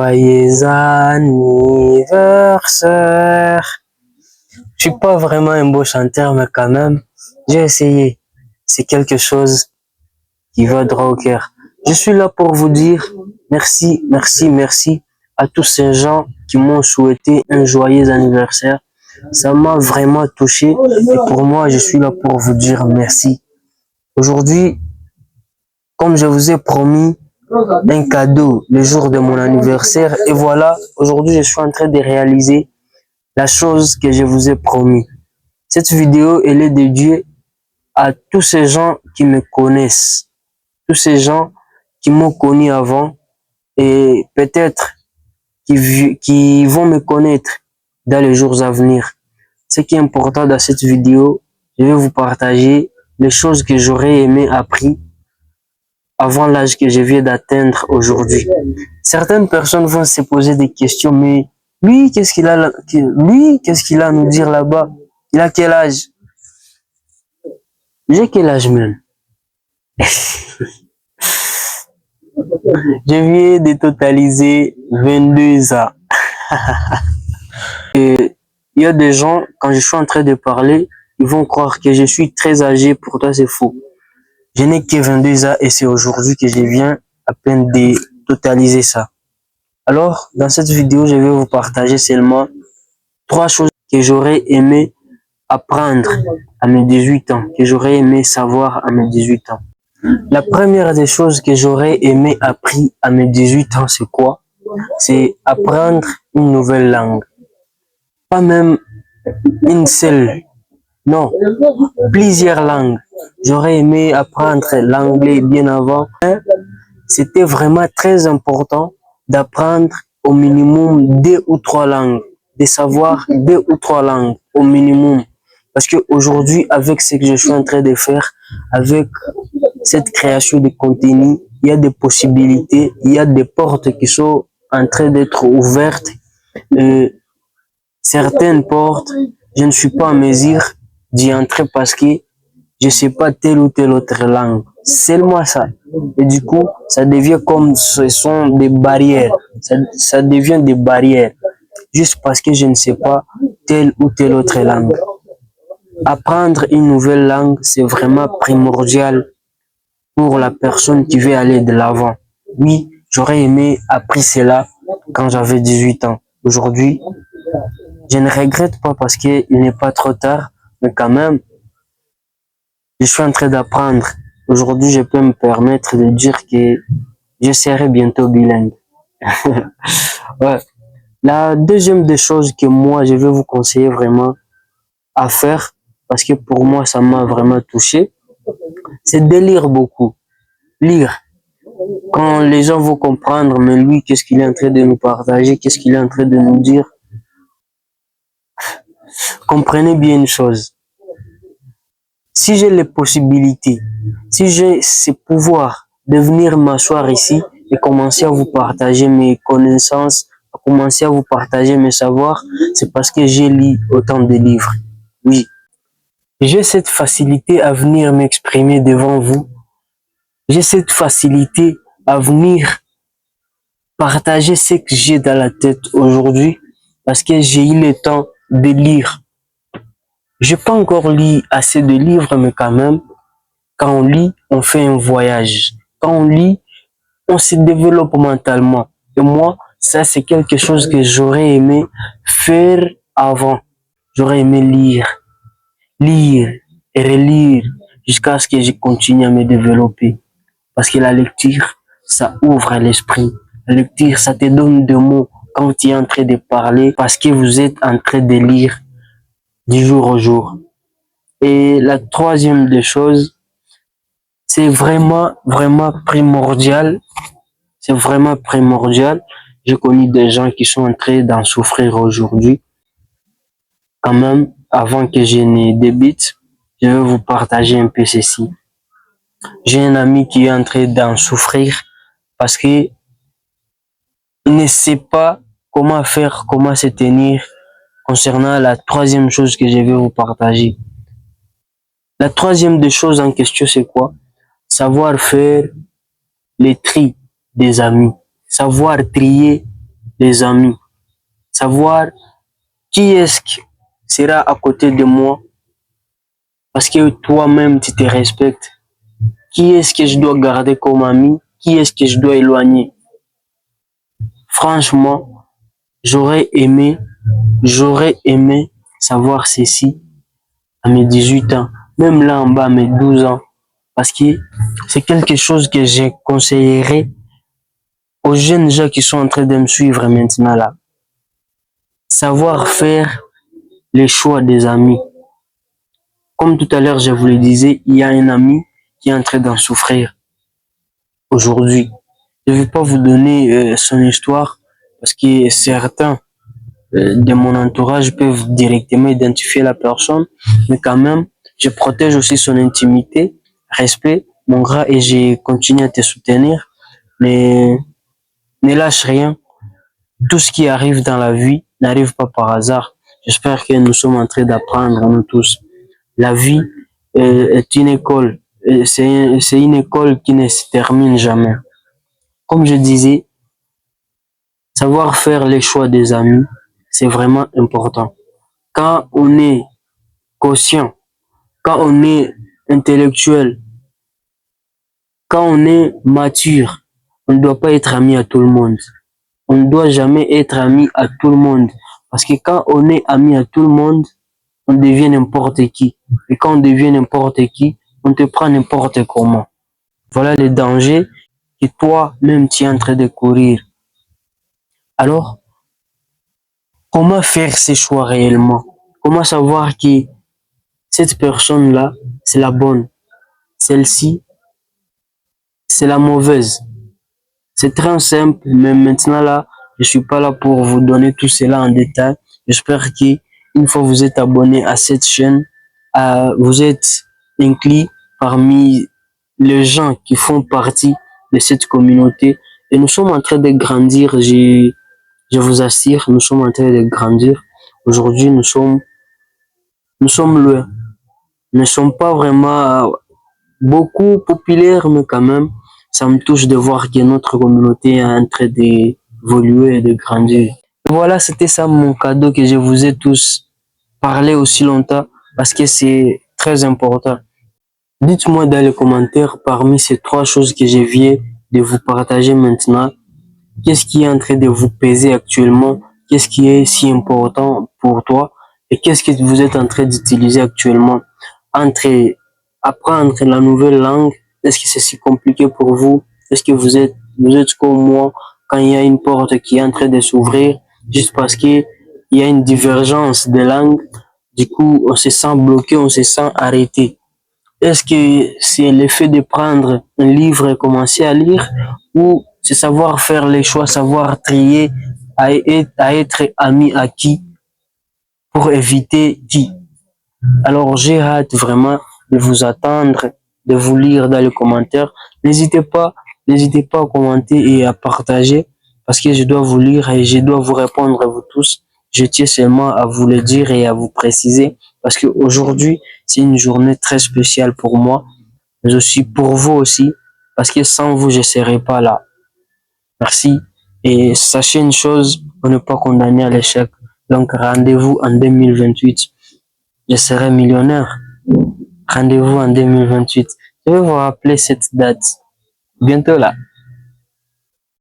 Joyeux anniversaire. Je suis pas vraiment un beau chanteur, mais quand même, j'ai essayé. C'est quelque chose qui va droit au cœur. Je suis là pour vous dire merci, merci, merci à tous ces gens qui m'ont souhaité un joyeux anniversaire. Ça m'a vraiment touché et pour moi, je suis là pour vous dire merci. Aujourd'hui, comme je vous ai promis un cadeau le jour de mon anniversaire, et voilà, aujourd'hui, je suis en train de réaliser la chose que je vous ai promis. Cette vidéo, elle est dédiée à tous ces gens qui me connaissent, tous ces gens qui m'ont connu avant et peut-être qui vont me connaître dans les jours à venir. Ce qui est important dans cette vidéo, je vais vous partager les choses que j'aurais aimé apprendre avant l'âge que je viens d'atteindre aujourd'hui. Certaines personnes vont se poser des questions, mais lui, qu'est-ce qu'il a à nous dire là-bas? Il a quel âge? J'ai quel âge même? Je viens de totaliser 22 ans. Et il y a des gens, quand je suis en train de parler, ils vont croire que je suis très âgé. Pourtant, c'est faux. Je n'ai que 22 ans et c'est aujourd'hui que je viens à peine de totaliser ça. Alors, dans cette vidéo, je vais vous partager seulement 3 choses que j'aurais aimé apprendre à mes 18 ans, que j'aurais aimé savoir à mes 18 ans. La première des choses que j'aurais aimé apprendre à mes 18 ans, c'est quoi? C'est apprendre une nouvelle langue. Pas même une seule, non, plusieurs langues. J'aurais aimé apprendre l'anglais bien avant. C'était vraiment très important d'apprendre au minimum 2 ou 3 langues, de savoir 2 ou 3 langues au minimum. Parce qu'aujourd'hui, avec ce que je suis en train de faire, avec cette création de contenu, il y a des possibilités, il y a des portes qui sont en train d'être ouvertes. Certaines portes, je ne suis pas en mesure d'y entrer parce que je sais pas telle ou telle autre langue. Seulement ça. Et du coup, ça devient comme ce sont des barrières. Ça devient des barrières. Juste parce que je ne sais pas telle ou telle autre langue. Apprendre une nouvelle langue, c'est vraiment primordial pour la personne qui veut aller de l'avant. Oui, j'aurais aimé apprendre cela quand j'avais 18 ans. Aujourd'hui, je ne regrette pas parce qu'il n'est pas trop tard, mais quand même, je suis en train d'apprendre. Aujourd'hui, je peux me permettre de dire que je serai bientôt bilingue. Ouais. La deuxième des choses que moi, je vais vous conseiller vraiment à faire, parce que pour moi, ça m'a vraiment touché, c'est de lire beaucoup. Lire. Quand les gens vont comprendre, mais lui, qu'est-ce qu'il est en train de nous partager, qu'est-ce qu'il est en train de nous dire, comprenez bien une chose. Si j'ai les possibilités, si j'ai ce pouvoir de venir m'asseoir ici et commencer à vous partager mes connaissances, à commencer à vous partager mes savoirs, c'est parce que j'ai lu autant de livres. Oui. J'ai cette facilité à venir m'exprimer devant vous. J'ai cette facilité à venir partager ce que j'ai dans la tête aujourd'hui parce que j'ai eu le temps de lire. Je n'ai pas encore lu assez de livres, mais quand même, quand on lit, on fait un voyage. Quand on lit, on se développe mentalement. Et moi, ça, c'est quelque chose que j'aurais aimé faire avant. J'aurais aimé lire et relire jusqu'à ce que je continue à me développer. Parce que la lecture, ça ouvre l'esprit. La lecture, ça te donne des mots quand tu es en train de parler parce que vous êtes en train de lire du jour au jour. Et la troisième des choses, c'est vraiment primordial. C'est vraiment primordial. J'ai connu des gens qui sont en train d'en souffrir aujourd'hui. Quand même, avant que je ne débute, je vais vous partager un peu ceci. J'ai un ami qui est en train d'en souffrir parce que il ne sait pas comment faire, comment se tenir concernant la troisième chose que je vais vous partager. La troisième des choses en question, c'est quoi? Savoir faire les tri des amis, savoir trier les amis. Savoir qui est-ce qui sera à côté de moi parce que toi-même tu te respectes. Qui est-ce que je dois garder comme ami? Qui est-ce que je dois éloigner? Franchement, j'aurais aimé savoir ceci à mes 18 ans, même là en bas à mes 12 ans, parce que c'est quelque chose que je conseillerais aux jeunes gens qui sont en train de me suivre maintenant là. Savoir faire les choix des amis. Comme tout à l'heure, je vous le disais, il y a un ami qui est en train d'en souffrir aujourd'hui. Je ne vais pas vous donner son histoire parce que certains de mon entourage peuvent directement identifier la personne, mais quand même, je protège aussi son intimité, respect, mon gars, et je continue à te soutenir. Mais ne lâche rien. Tout ce qui arrive dans la vie n'arrive pas par hasard. J'espère que nous sommes en train d'apprendre, nous tous. La vie est une école. C'est une école qui ne se termine jamais. Comme je disais, savoir faire les choix des amis, c'est vraiment important. Quand on est conscient, quand on est intellectuel, quand on est mature, on ne doit pas être ami à tout le monde. On ne doit jamais être ami à tout le monde. Parce que quand on est ami à tout le monde, on devient n'importe qui. Et quand on devient n'importe qui, on te prend n'importe comment. Voilà les dangers que toi-même tu es en train de courir. Alors, comment faire ces choix réellement? Comment savoir que cette personne-là, c'est la bonne? Celle-ci, c'est la mauvaise. C'est très simple, mais maintenant là, je suis pas là pour vous donner tout cela en détail. J'espère que une fois vous êtes abonné à cette chaîne, vous êtes inclus parmi les gens qui font partie de cette communauté. Et nous sommes en train de grandir, je vous assure, nous sommes en train de grandir. Aujourd'hui, nous sommes loin. Nous ne sommes pas vraiment beaucoup populaires, mais quand même, ça me touche de voir que notre communauté est en train d'évoluer et de grandir. Voilà, c'était ça mon cadeau que je vous ai tous parlé aussi longtemps parce que c'est très important. Dites-moi dans les commentaires parmi ces trois choses que je viens de vous partager maintenant, qu'est-ce qui est en train de vous peser actuellement? Qu'est-ce qui est si important pour toi? Et qu'est-ce que vous êtes en train d'utiliser actuellement? Entre apprendre la nouvelle langue, est-ce que c'est si compliqué pour vous? Est-ce que vous êtes comme moi quand il y a une porte qui est en train de s'ouvrir juste parce que il y a une divergence de langue, du coup on se sent bloqué, on se sent arrêté. Est-ce que c'est le fait de prendre un livre et commencer à lire ou c'est savoir faire les choix, savoir trier, à être ami à qui pour éviter qui? Alors j'ai hâte vraiment de vous attendre, de vous lire dans les commentaires. N'hésitez pas à commenter et à partager parce que je dois vous lire et je dois vous répondre à vous tous. Je tiens seulement à vous le dire et à vous préciser parce qu'aujourd'hui, c'est une journée très spéciale pour moi, mais aussi pour vous aussi, parce que sans vous, je ne serais pas là. Merci. Et sachez une chose, on n'est pas condamné à l'échec. Donc rendez-vous en 2028. Je serai millionnaire. Rendez-vous en 2028. Je vais vous rappeler cette date. Bientôt là.